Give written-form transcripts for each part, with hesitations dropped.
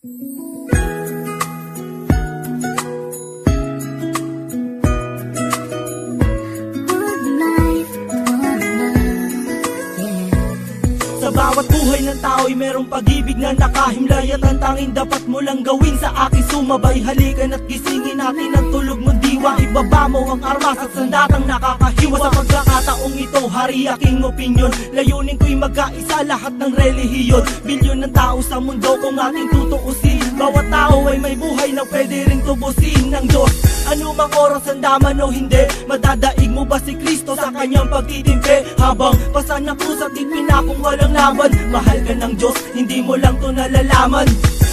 Sa bawat buhay ng tao'y merong pag-ibig na nakahimlay, at ang tanging dapat mo lang gawin sa akin sumabay. Halikan at gisingin natin ang tulog mong diwa. Ibaba mo ang armas at sandatang nakakahiwa. Sa pagkakataong ito, hari aking opinyon. Layunin ko'y magkaisa lahat ng relihiyon. Bilyon ng tao sa mundo kung ating tutuusin. Bawat tao ay may buhay na pwede ring tubusin ng Diyos. Ano mang oras ang daman o hindi, madadaig mo ba si Kristo sa kanyang pagtitimpi? Habang pasan ng krus at ipinakong walang laban, mahal ka ng Diyos, hindi mo lang to nalalaman.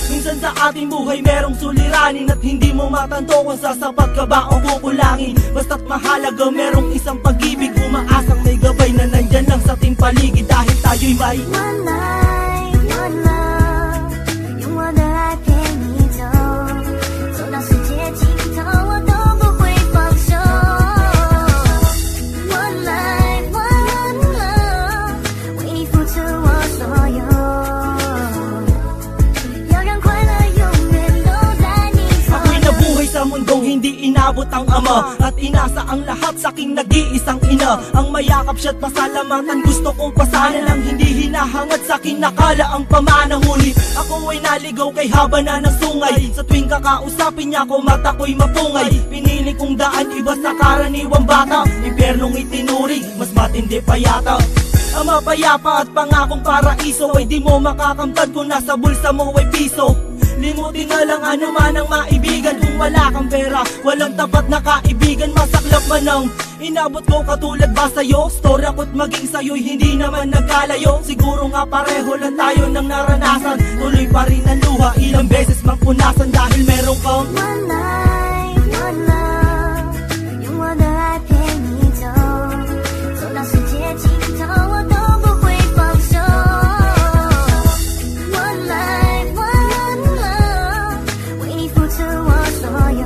Minsan sa ating buhay merong suliranin at hindi mo matanto kung sasapat ka ba o kukulangin. Basta't mahalaga merong isang pag-ibig, umaasang may gabay na nandyan lang sa ating paligid. Dahil tayo'y may one life, one love，用我的爱陪你走，走到世界尽头，我都不会放手。One life, one love，为你付出我所有，要让快乐永远都在你左右。 Ako'y nabuhay sa mundong hindi inabot ang ama, at inasa ang lahat sa aking nag-iisang ina. Ang mayakap siya't pasalamatan, gusto kong pasanan ang hindi hinahangad sa akin nakala ang pamana. Ngunit ako ay naligaw kay haba na ng sungay. Sa tuwing kakausapin niya ko, mata ko'y mapungay. Pinili kong daan iba sa karaniwang bata, impyernong itinuri, mas matindi pa yata. Ang mapayapa at pangakong paraiso ay di mo makakamtan kung nasa bulsa mo ay piso. Limutin na lang ano man ang maibigan. Kung wala kang pera, walang tapat na kaibigan. Masaklap man ang inabot ko katulad ba sa'yo? Story ako't maging sa'yo'y hindi naman nagkalayo. Siguro nga pareho lang tayo ng naranasan. Tuloy pa rin ang luha, ilang beses mang punasan. Dahil meron kang One life, one love，用我的爱陪你走，走到世界尽头，我都不会放手。One life, one love，为你付出我所有，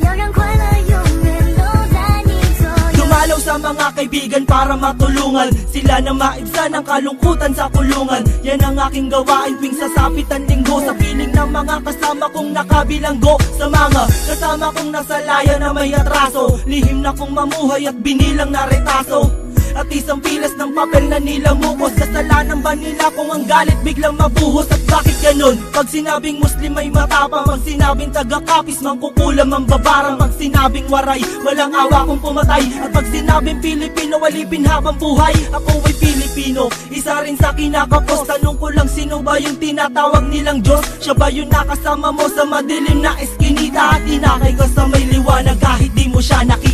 要让快乐永远都在你左右。 Dumalaw sa mga kaibigan para matulungan sila na maibsan ang kalungkutan sa kulungan. Yan ang aking gawain tuwing sasapit ang linggo. Sa piling ng mga kasama kong nakabilanggo, sa mga kasama kong nasa laya na may atraso, lihim na kong mamuhay at binilang na retaso. At isang pilas ng papel na nilamukos. Kasalanan ba nila kung ang galit biglang mabuhos? At bakit ganun? Pag sinabing Muslim ay matapang, pag sinabing taga-kapis mangkukulam ang babarang, pag sinabing waray walang awa kung pumatay, at pag sinabing Pilipino walipin habang buhay. Ako ay Pilipino, isa rin sa kinakapos. Tanong ko lang, sino ba yung tinatawag nilang Diyos? Siya ba yung nakasama mo sa madilim na eskinita, at inakay ka sa may liwanag kahit di mo siya nakita?